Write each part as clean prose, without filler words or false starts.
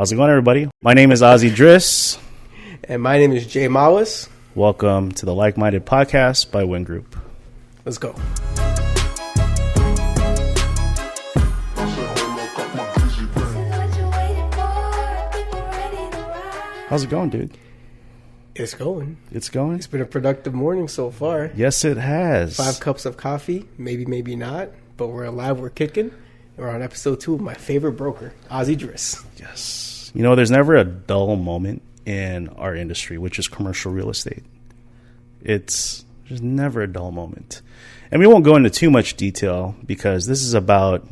How's it going, everybody? My name is Ozzy Dris. And my name is Jay Mawas. Welcome to the Lykeminded podcast by Wyn Group. Let's go. How's it going, dude? It's going. It's going? It's been a productive morning so far. Yes, it has. 5 cups of coffee. Maybe, maybe not. But we're alive. We're kicking. We're on episode 2 of my favorite broker, Ozzy Dris. Yes. You know, there's never a dull moment in our industry, which is commercial real estate. There's never a dull moment. And we won't go into too much detail because this is about,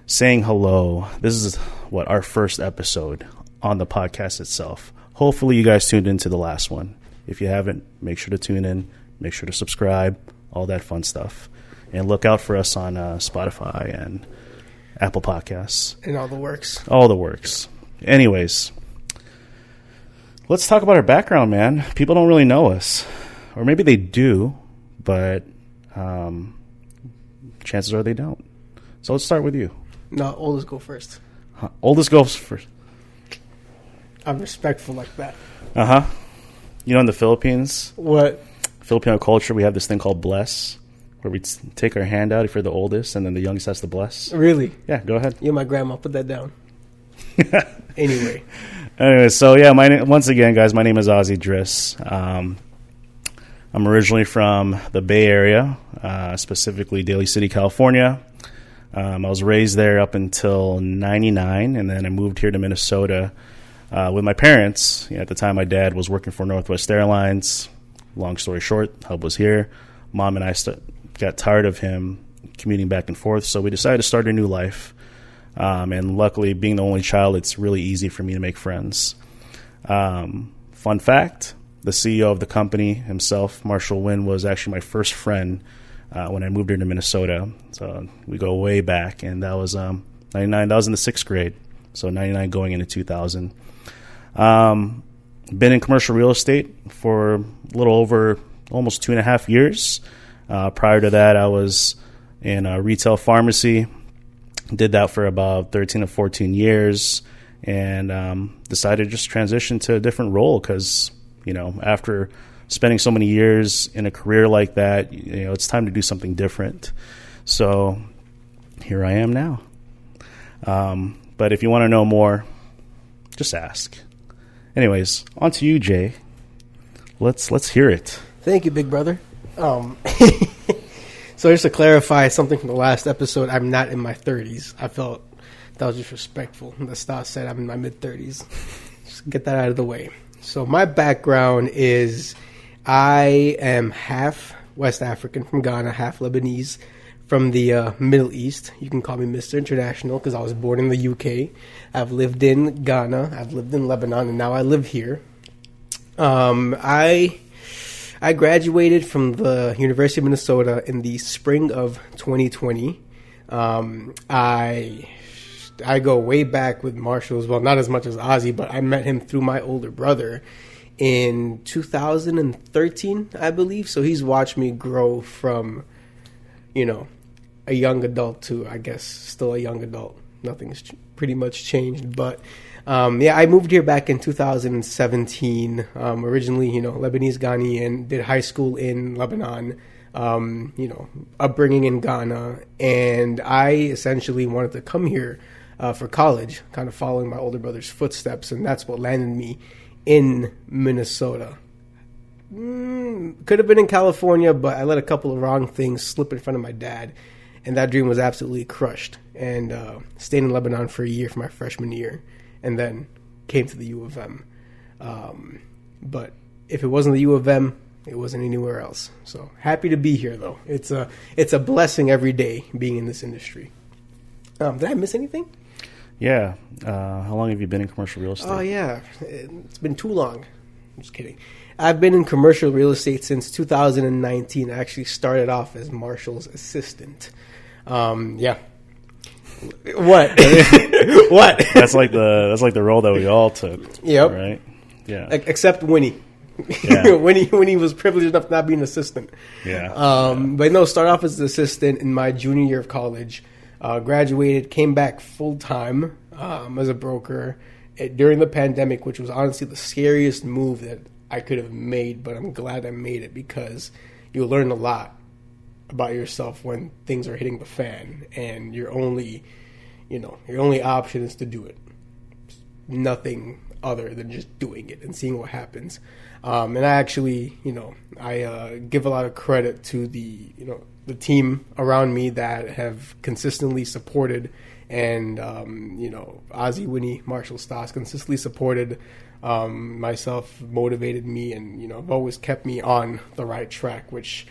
saying hello. This is our first episode on the podcast itself. Hopefully you guys tuned into the last one. If you haven't, make sure to tune in, make sure to subscribe, all that fun stuff. And look out for us on Spotify and Apple Podcasts. And all the works. All the works. Anyways, let's talk about our background, man. People don't really know us. Or maybe they do, but chances are they don't. So let's start with you. No, oldest go first. Oldest goes first. I'm respectful like that. Uh-huh. In the Philippines, What? Filipino culture, we have this thing called bless, where we take our hand out if you're the oldest, and then the youngest has to bless. Really? Yeah, go ahead. You're my grandma. Put that down. Anyway, so yeah, once again, guys, my name is Ozzy Dris. I'm originally from the Bay Area, specifically Daly City, California. I was raised there up until 99, and then I moved here to Minnesota with my parents. At the time, my dad was working for Northwest Airlines. Long story short, Hub was here. Mom and I got tired of him commuting back and forth, so we decided to start a new life. And luckily, being the only child, it's really easy for me to make friends. Fun fact, the CEO of the company himself, Marshall Wyn, was actually my first friend when I moved here to Minnesota. So we go way back, and that was 99. That was in the 6th grade, so 99 going into 2000. Been in commercial real estate for a little over almost 2.5 years. Prior to that, I was in retail pharmacy. Did that for about 13 or 14 years, and decided to just transition to a different role because, after spending so many years in a career like that, it's time to do something different. So here I am now. But if you want to know more, just ask. Anyways, on to you, Jay. Let's hear it. thank you, big brother. So just to clarify something from the last episode, I'm not in my 30s. I felt that was disrespectful. The staff said I'm in my mid-30s. Just get that out of the way. So my background is I am half West African from Ghana, half Lebanese from the Middle East. You can call me Mr. International because I was born in the UK. I've lived in Ghana. I've lived in Lebanon, and now I live here. I graduated from the University of Minnesota in the spring of 2020. I go way back with Marshall as well, not as much as Ozzy, but I met him through my older brother in 2013, I believe. So he's watched me grow from, a young adult to, I guess, still a young adult. Nothing's pretty much changed, but I moved here back in 2017. Originally, Lebanese Ghanaian, did high school in Lebanon, upbringing in Ghana. And I essentially wanted to come here for college, kind of following my older brother's footsteps. And that's what landed me in Minnesota. Could have been in California, but I let a couple of wrong things slip in front of my dad. And that dream was absolutely crushed. And stayed in Lebanon for a year for my freshman year. And then came to the U of M. But if it wasn't the U of M, it wasn't anywhere else. So happy to be here, though. It's a blessing every day being in this industry. Did I miss anything? Yeah. How long have you been in commercial real estate? Oh, yeah. It's been too long. I'm just kidding. I've been in commercial real estate since 2019. I actually started off as Marshall's assistant. Yeah. What? What? That's like the role that we all took. Yep. Right? Yeah. Except Winnie. Yeah. Winnie was privileged enough to not be an assistant. Yeah. But no, started off as an assistant in my junior year of college. Graduated, came back full time as a broker. during the pandemic, which was honestly the scariest move that I could have made, but I'm glad I made it because you learn a lot about yourself when things are hitting the fan and your only option is to do it. Nothing other than just doing it and seeing what happens. And I actually, I give a lot of credit to the team around me that have consistently supported and, Ozzy, Winnie, Marshall, Stas consistently supported myself, motivated me, and, have always kept me on the right track, which,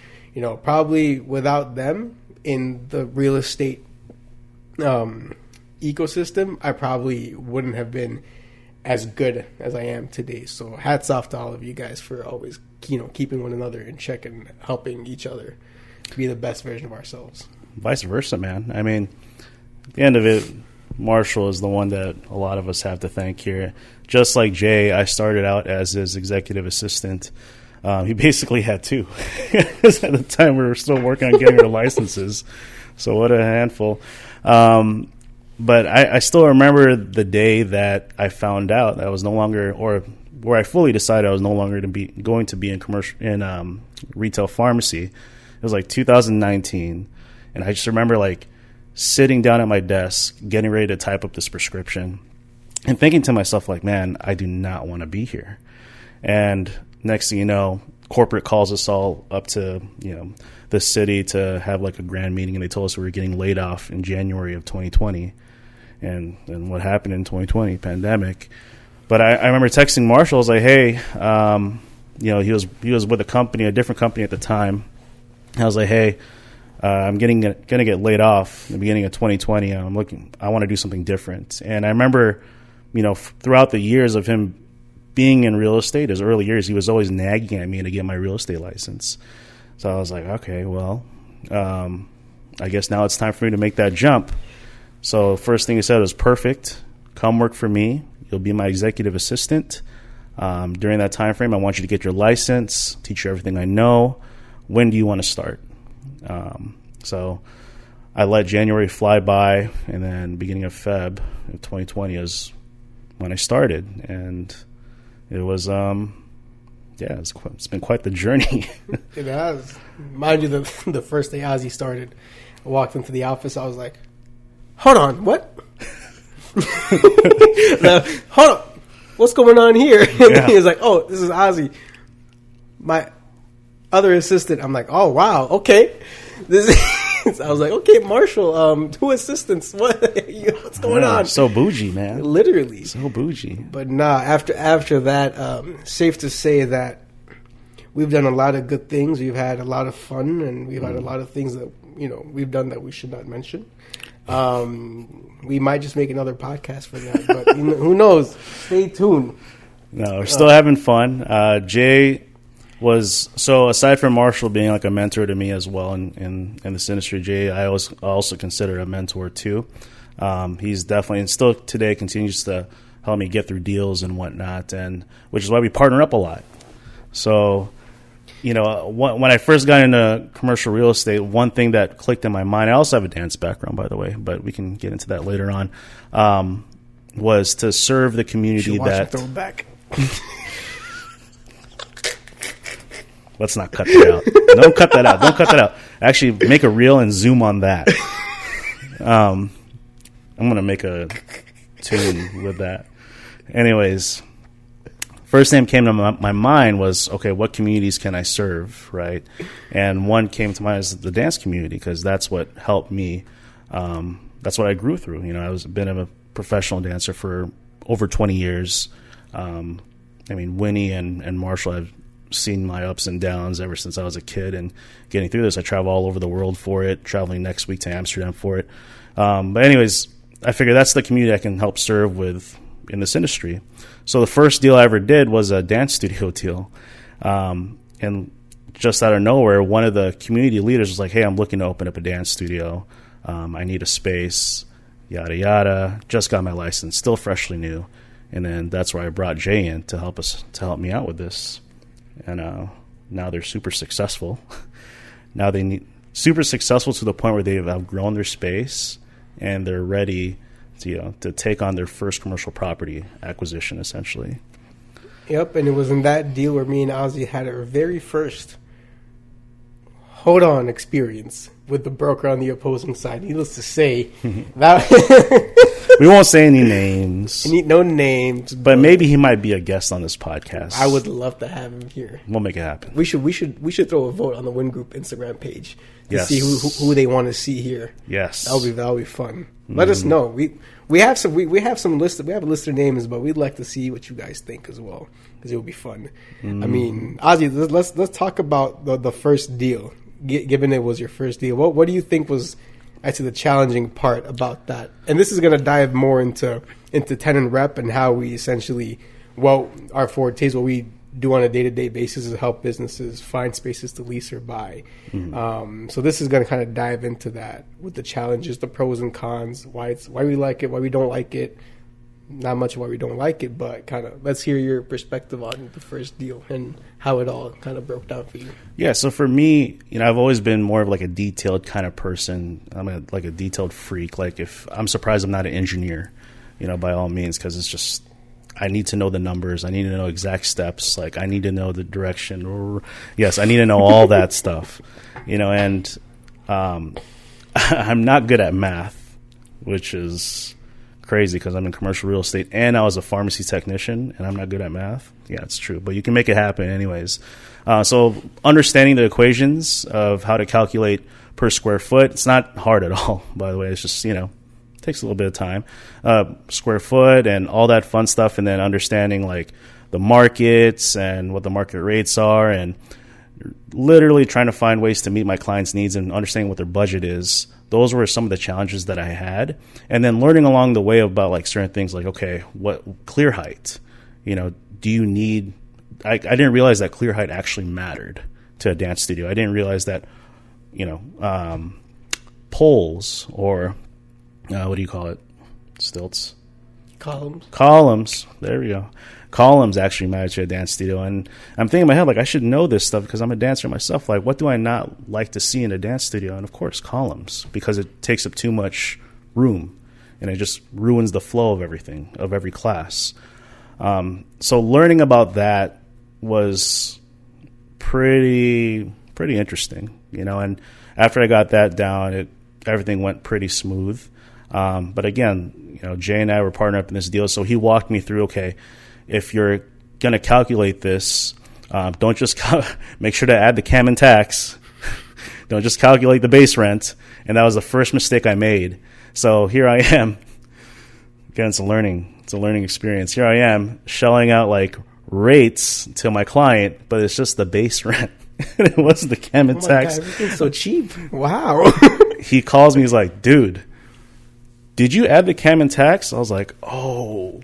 probably without them in the real estate ecosystem, I probably wouldn't have been as good as I am today. So hats off to all of you guys for always, keeping one another in check and helping each other be the best version of ourselves. Vice versa, man. I mean, at the end of it, Marshall is the one that a lot of us have to thank here. Just like Jay, I started out as his executive assistant. He basically had two. At the time, we were still working on getting our licenses. So what a handful. But I still remember the day that I found out that I was no longer, or where I fully decided I was no longer going to be in retail pharmacy. It was like 2019, and I just remember sitting down at my desk, getting ready to type up this prescription, and thinking to myself, man, I do not want to be here. And next thing you know, corporate calls us all up to the city to have a grand meeting, and they told us we were getting laid off in January of 2020. And what happened in 2020, pandemic. But I remember texting Marshall. I was like, hey, he was with a different company at the time. I was like, hey, I'm gonna get laid off in the beginning of 2020. I want to do something different. And I remember, throughout the years of him being in real estate, his early years, he was always nagging at me to get my real estate license. So I was like, okay, well, I guess now it's time for me to make that jump. So first thing he said was, perfect. Come work for me. You'll be my executive assistant. During that time frame, I want you to get your license, teach you everything I know. When do you want to start? So I let January fly by, and then beginning of Feb of 2020 is when I started. And it was, it's been quite the journey. It has. Mind you, the first day Ozzy started, I walked into the office, I was like, hold on, what? Hold on, what's going on here? And he was like, oh, this is Ozzy, my other assistant. I'm like, oh, wow, okay. I was like, okay, Marshall, 2 assistants. What's going on? So bougie, man. Literally. So bougie. But nah, after that, safe to say that we've done a lot of good things. We've had a lot of fun, and we've had a lot of things that, we've done that we should not mention. We might just make another podcast for that, but who knows? Stay tuned. No, we're still having fun. Jay was, so aside from Marshall being a mentor to me as well in this industry, Jay, I also consider a mentor too. He's definitely, and still today continues to help me get through deals and whatnot, and which is why we partner up a lot. So, when I first got into commercial real estate, one thing that clicked in my mind, I also have a dance background, by the way, but we can get into that later on, was to serve the community that... Throwback. Let's not cut that out. Don't cut that out. Don't cut that out. Actually, make a reel and zoom on that. I'm going to make a tune with that. Anyways, first thing that came to my mind was, okay, what communities can I serve, right? And one came to mind as the dance community, because that's what helped me. That's what I grew through. I was been a professional dancer for over 20 years. Winnie and Marshall have seen my ups and downs ever since I was a kid, and getting through this, I travel all over the world for it, traveling next week to Amsterdam for it. But anyways, I figured that's the community I can help serve with in this industry. So the first deal I ever did was a dance studio deal. And just out of nowhere, one of the community leaders was like, hey, I'm looking to open up a dance studio. I need a space, yada, yada. Just got my license, still freshly new. And then that's where I brought Jay in to help me out with this. And now they're super successful. Now super successful to the point where they've outgrown their space, and they're ready to take on their first commercial property acquisition, essentially. Yep, and it was in that deal where me and Ozzy had our very first hold-on experience with the broker on the opposing side. Needless to say, that we won't say any names. No names, but maybe he might be a guest on this podcast. I would love to have him here. We'll make it happen. We should throw a vote on the Wyn Group Instagram page to yes. see who they want to see here. Yes, that'll be fun. Let us know. We have some list. We have a list of names, but we'd like to see what you guys think as well, because it would be fun. I mean, Ozzy, let's talk about the first deal. Given it was your first deal, what do you think was actually the challenging part about that? And this is going to dive more into tenant rep and how we essentially, our fortes, what we do on a day-to-day basis is help businesses find spaces to lease or buy. So this is going to kind of dive into that with the challenges, the pros and cons, why we like it, why we don't like it. Not much why we don't like it, but kind of let's hear your perspective on the first deal and how it all kind of broke down for you. Yeah, so for me, I've always been more of like a detailed kind of person. I'm like a detailed freak. Like if I'm surprised I'm not an engineer, by all means, because it's just I need to know the numbers. I need to know exact steps. Like I need to know the direction. Yes, I need to know all that stuff. And I'm not good at math, which is crazy because I'm in commercial real estate and I was a pharmacy technician and I'm not good at math. Yeah, it's true, but you can make it happen anyways. So understanding the equations of how to calculate per square foot, it's not hard at all, by the way. It's just, takes a little bit of time. Square foot and all that fun stuff, and then understanding like the markets and what the market rates are, and literally trying to find ways to meet my clients' needs and understanding what their budget is. Those were some of the challenges that I had. And then learning along the way about like certain things like, okay, what clear height, do you need, I didn't realize that clear height actually mattered to a dance studio. I didn't realize that, poles or what do you call it? Stilts? Columns. There we go. Columns actually matter to a dance studio. And I'm thinking in my head, like, I should know this stuff because I'm a dancer myself. Like, what do I not like to see in a dance studio? And, of course, columns, because it takes up too much room, and it just ruins the flow of everything, of every class. So learning about that was pretty interesting, and after I got that down, everything went pretty smooth. But again, Jay and I were partnered up in this deal, so he walked me through, okay, if you're going to calculate this, don't just make sure to add the cam and tax. Don't just calculate the base rent. And that was the first mistake I made. So here I am. Again, it's a learning experience. Here I am shelling out like rates to my client, but it's just the base rent. It wasn't the cam and tax. God, everything's so cheap. Wow. He calls me. He's like, dude, did you add the cam and tax? I was like, oh,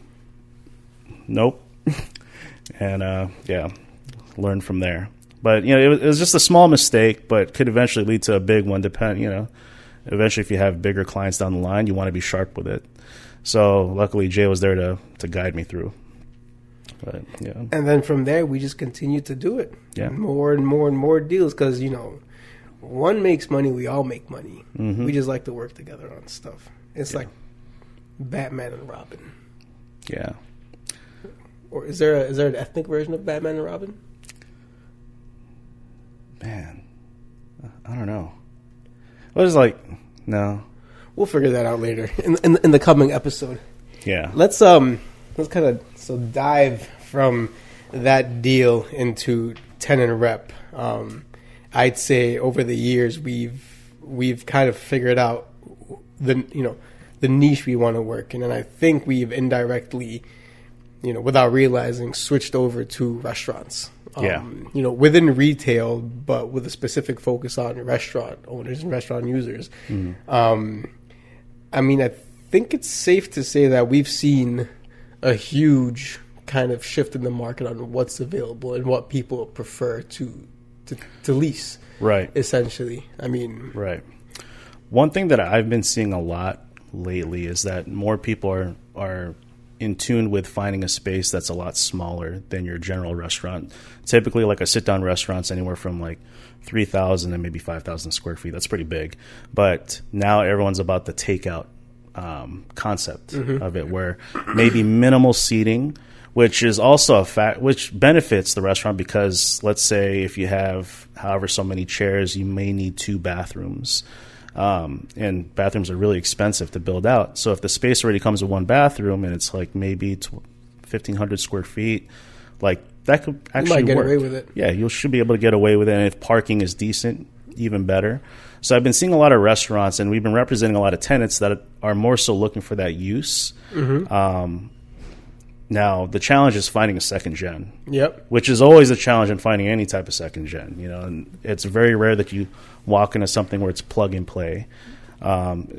nope. And learned from there. But it was just a small mistake, but could eventually lead to a big one. Eventually, if you have bigger clients down the line, you want to be sharp with it. So luckily, Jay was there to guide me through. But yeah. And then from there, we just continued to do it. Yeah. More and more and more deals because one makes money, we all make money. Mm-hmm. We just like to work together on stuff. It's like Batman and Robin. Yeah. Or is there an ethnic version of Batman and Robin? Man, I don't know. What is no? We'll figure that out later in the coming episode. Yeah. Let's kind of dive from that deal into tenant rep. I'd say over the years we've kind of figured out the niche we want to work in, and I think we've indirectly, without realizing, switched over to restaurants. Within retail, but with a specific focus on restaurant owners and restaurant users. Mm-hmm. I think it's safe to say that we've seen a huge kind of shift in the market on what's available and what people prefer to lease. Right. Essentially. Right. One thing that I've been seeing a lot lately is that more people are in tune with finding a space that's a lot smaller than your general restaurant. Typically, like a sit-down restaurant's anywhere from like 3,000 and maybe 5,000 square feet. That's pretty big. But now everyone's about the takeout concept of it, where maybe minimal seating, which is also a fact, which benefits the restaurant, because let's say if you have however so many chairs, you may need 2 bathrooms. And bathrooms are really expensive to build out. So if the space already comes with 1 bathroom and it's like maybe 1,500 square feet, like that could actually you might get work. away with it. Yeah, you should be able to get away with it. And if parking is decent, even better. So I've been seeing a lot of restaurants, and we've been representing a lot of tenants that are more so looking for that use. Now, the challenge is finding a second gen. Yep. Which is always a challenge in finding any type of second gen. And it's very rare that you walk into something where it's plug and play.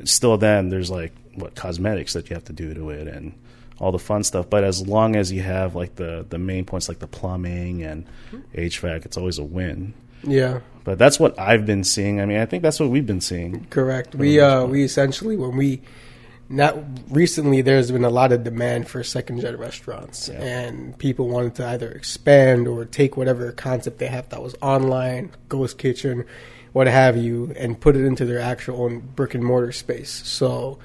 Still, then there's like cosmetics that you have to do to it and all the fun stuff. But as long as you have like the main points like the plumbing and HVAC, it's always a win. Yeah. But that's what I've been seeing. I mean, I think that's what we've been seeing. Correct. We essentially, not recently, there's been a lot of demand for second gen restaurants, and people wanted to either expand or take whatever concept they have that was online, ghost kitchen, what have you, and put it into their actual own brick and mortar space. So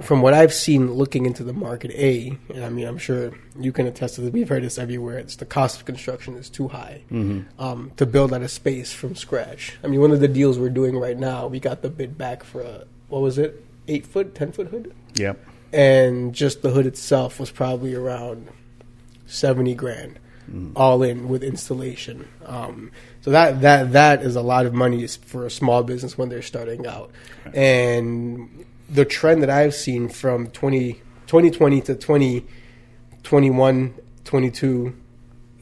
from what I've seen looking into the market, and I mean, I'm sure you can attest to this, we've heard this everywhere, it's the cost of construction is too high to build out a space from scratch. I mean, one of the deals we're doing right now, we got the bid back for a, what was it, 8-foot, 10-foot hood? Yep. And just the hood itself was probably around $70,000, all in with installation. So that is a lot of money for a small business when they're starting out. Okay. And the trend that I've seen from 2020 to 2021, 22,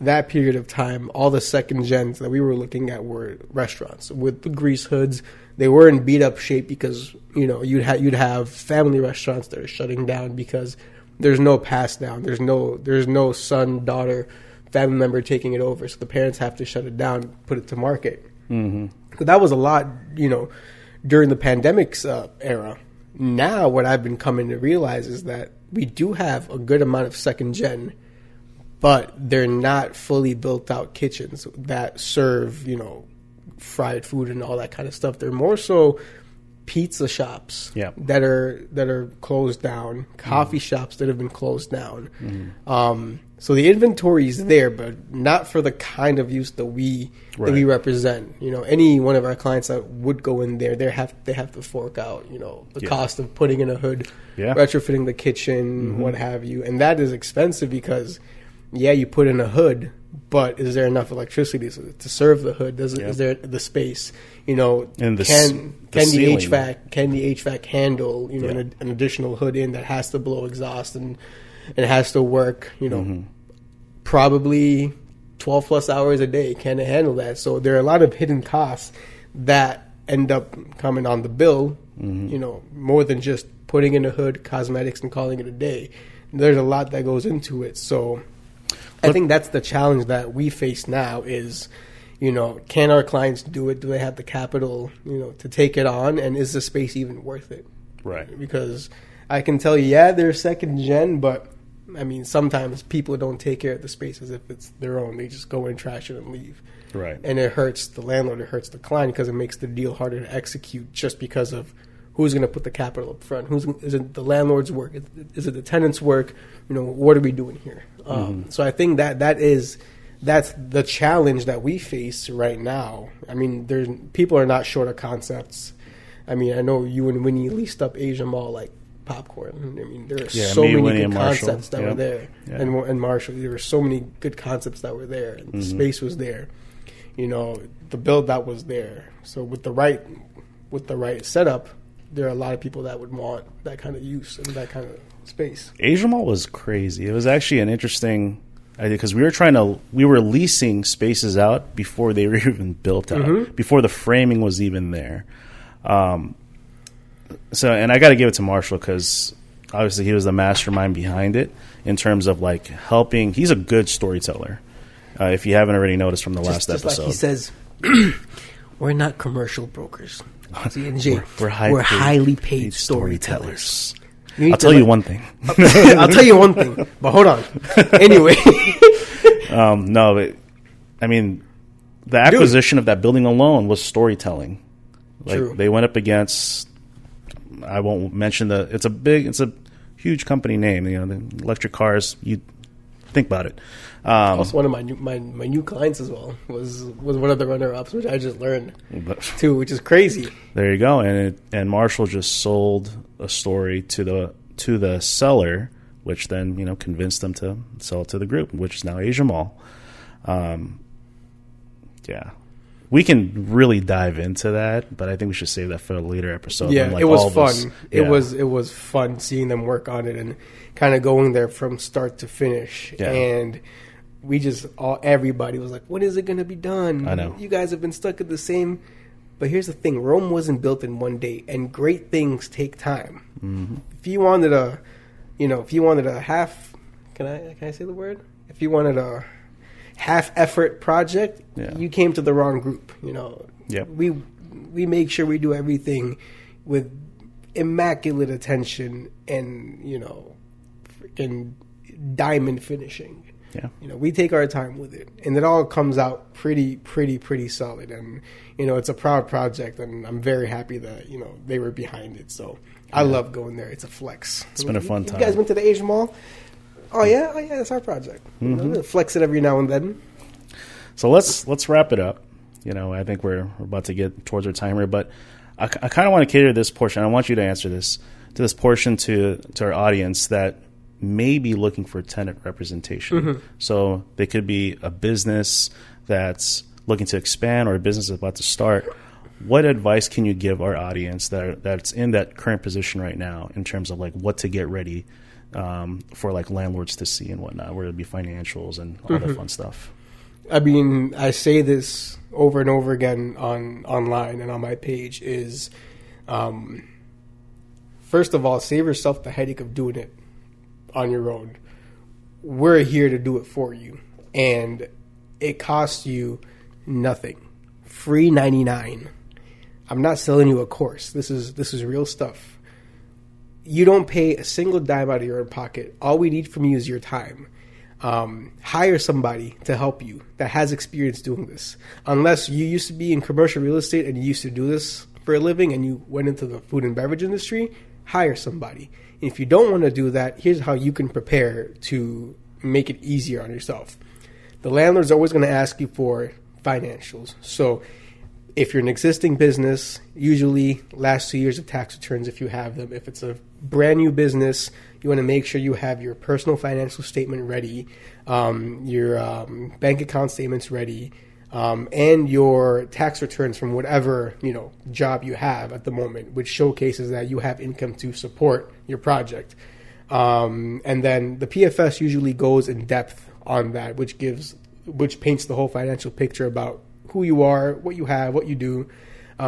that period of time, all the second gens that we were looking at were restaurants with the grease hoods. They were in beat up shape because you'd have family restaurants that are shutting down because there's no pass down. There's no son, daughter, family member taking it over. So the parents have to shut it down, put it to market. So that was a lot, during the pandemic's era. Now what I've been coming to realize is that we do have a good amount of second gen, but they're not fully built out kitchens that serve, fried food and all that kind of stuff. They're more so pizza shops that are closed down, coffee shops that have been closed down. So the inventory is there, but not for the kind of use that we represent. Any one of our clients that would go in there, they have to fork out the cost of putting in a hood, retrofitting the kitchen, what have you, and that is expensive because you put in a hood, but is there enough electricity to serve the hood? Is there the space? And can the HVAC handle an additional hood in that has to blow exhaust and it has to work? Probably 12 plus hours a day. Can it handle that? So there are a lot of hidden costs that end up coming on the bill. More than just putting in a hood, cosmetics, and calling it a day. There's a lot that goes into it. So I think that's the challenge that we face now is, can our clients do it? Do they have the capital, to take it on? And is the space even worth it? Right. Because I can tell you, they're second gen, but I mean, sometimes people don't take care of the space as if it's their own. They just go in, trash it, and leave. Right. And it hurts the landlord, it hurts the client because it makes the deal harder to execute just because of who's going to put the capital up front. Is it the landlord's work? Is it the tenant's work? What are we doing here? So I think that's the challenge that we face right now. I mean, people are not short of concepts. I mean, I know you and Winnie leased up Asia Mall like popcorn. I mean, there are so many good concepts that were there, and Marshall. There were so many good concepts that were there, and the space was there. The build that was there. So with the right setup, there are a lot of people that would want that kind of use and that kind of space. Asia Mall was crazy. It was actually an interesting idea because we were leasing spaces out before they were even built out, before the framing was even there. And I got to give it to Marshall because obviously he was the mastermind behind it in terms of like helping. He's a good storyteller. If you haven't already noticed from the last episode, like he says, we're not commercial brokers. Ozzy and Jay, we're highly paid storytellers. I'll tell you one thing. I'll tell you one thing, but hold on. Anyway. No, but I mean, the acquisition of that building alone was storytelling. Like True. They went up against I won't mention it's a huge company name. You know, the electric cars. You think about it. Also, one of my new clients as well was one of the runner-ups, which I just learned too, which is crazy. There you go. And Marshall just sold a story to the seller, which then, you know, convinced them to sell it to the group, which is now Asia Mall. Yeah. We can really dive into that, but I think we should save that for a later episode. Yeah, it was fun. It was fun seeing them work on it and kind of going there from start to finish. Yeah. And we just everybody was like, "When is it going to be done?" I know. You guys have been stuck at the same. But here's the thing: Rome wasn't built in one day, and great things take time. Mm-hmm. If you wanted a half, can I say the word? If you wanted a half effort project, you came to the wrong group. You know, we make sure we do everything with immaculate attention and, you know, freaking diamond finishing. Yeah, you know, we take our time with it, and it all comes out pretty solid. And, you know, it's a proud project, and I'm very happy that, you know, they were behind it. So I love going there. It's a flex. It's been a fun time. You guys went to the Asia Mall? Oh yeah, that's our project. Mm-hmm. You know, flex it every now and then. So let's wrap it up. You know, I think we're about to get towards our timer, but I kind of want to cater to this portion. I want you to answer this portion to our audience that may be looking for tenant representation. Mm-hmm. So they could be a business that's looking to expand or a business that's about to start. What advice can you give our audience that's in that current position right now in terms of like what to get ready for like landlords to see and whatnot, where it'd be financials and all that fun stuff? I mean, I say this over and over again online and on my page is, first of all, save yourself the headache of doing it on your own. We're here to do it for you, and it costs you nothing. Free 99. I'm not selling you a course. This is real stuff. You don't pay a single dime out of your own pocket. All we need from you is your time. Hire somebody to help you that has experience doing this. Unless you used to be in commercial real estate and you used to do this for a living and you went into the food and beverage industry, hire somebody. And if you don't want to do that, here's how you can prepare to make it easier on yourself. The landlord's always going to ask you for financials. So if you're an existing business, usually last 2 years of tax returns if you have them. If it's a brand new business, you want to make sure you have your personal financial statement ready, your bank account statements ready, and your tax returns from whatever, you know, job you have at the moment, which showcases that you have income to support your project. And then the PFS usually goes in depth on that, which paints the whole financial picture about who you are, what you have, what you do.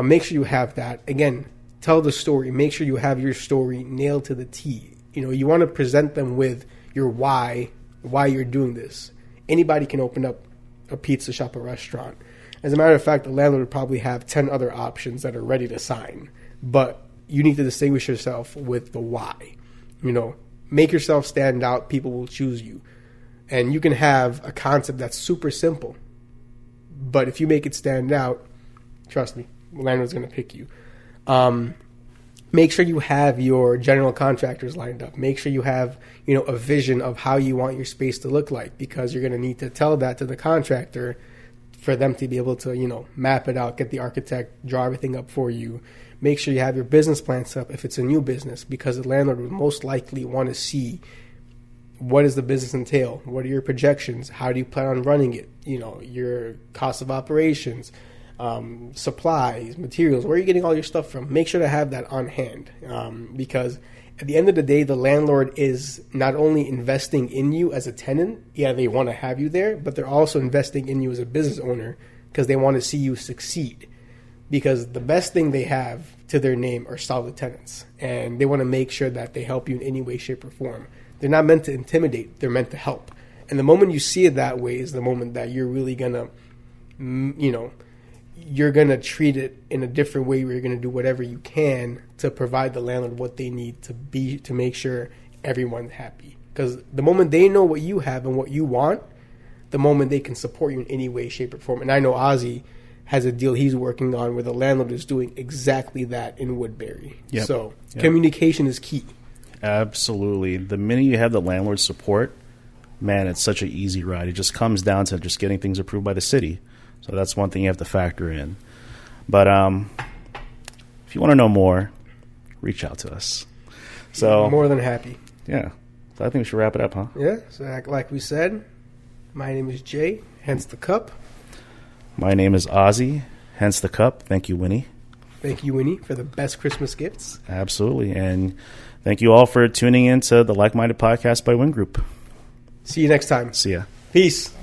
Make sure you have that. Again, tell the story. Make sure you have your story nailed to the T. You know, you want to present them with your why you're doing this. Anybody can open up a pizza shop, a restaurant. As a matter of fact, the landlord would probably have 10 other options that are ready to sign. But you need to distinguish yourself with the why. You know, make yourself stand out. People will choose you. And you can have a concept that's super simple. But if you make it stand out, trust me, the landlord's going to pick you. Make sure you have your general contractors lined up. Make sure you have, you know, a vision of how you want your space to look like, because you're going to need to tell that to the contractor for them to be able to, you know, map it out, get the architect, draw everything up for you. Make sure you have your business plan set up if it's a new business, because the landlord would most likely want to see what does the business entail? What are your projections? How do you plan on running it? You know, your cost of operations, supplies, materials. Where are you getting all your stuff from? Make sure to have that on hand, because at the end of the day, the landlord is not only investing in you as a tenant. Yeah, they want to have you there, but they're also investing in you as a business owner because they want to see you succeed. Because the best thing they have to their name are solid tenants, and they want to make sure that they help you in any way, shape, or form. They're not meant to intimidate. They're meant to help. And the moment you see it that way is the moment that you're really going to, you know, you're going to treat it in a different way, where you're going to do whatever you can to provide the landlord what they need to make sure everyone's happy. Because the moment they know what you have and what you want, the moment they can support you in any way, shape, or form. And I know Ozzy has a deal he's working on where the landlord is doing exactly that in Woodbury. Yep. So Yep. communication is key. Absolutely. The minute you have the landlord support, man, it's such an easy ride. It just comes down to just getting things approved by the city. So that's one thing you have to factor in. But if you want to know more, reach out to us. So More than happy. yeah, so I think we should wrap it up, huh? Yeah. So like we said, my name is Jay, hence the cup. My name is Ozzy, hence the cup. Thank you, Winnie. Thank you, Winnie, for the best Christmas gifts. Absolutely. And thank you all for tuning in to the Like-Minded podcast by Wyn Group. See you next time. See ya. Peace.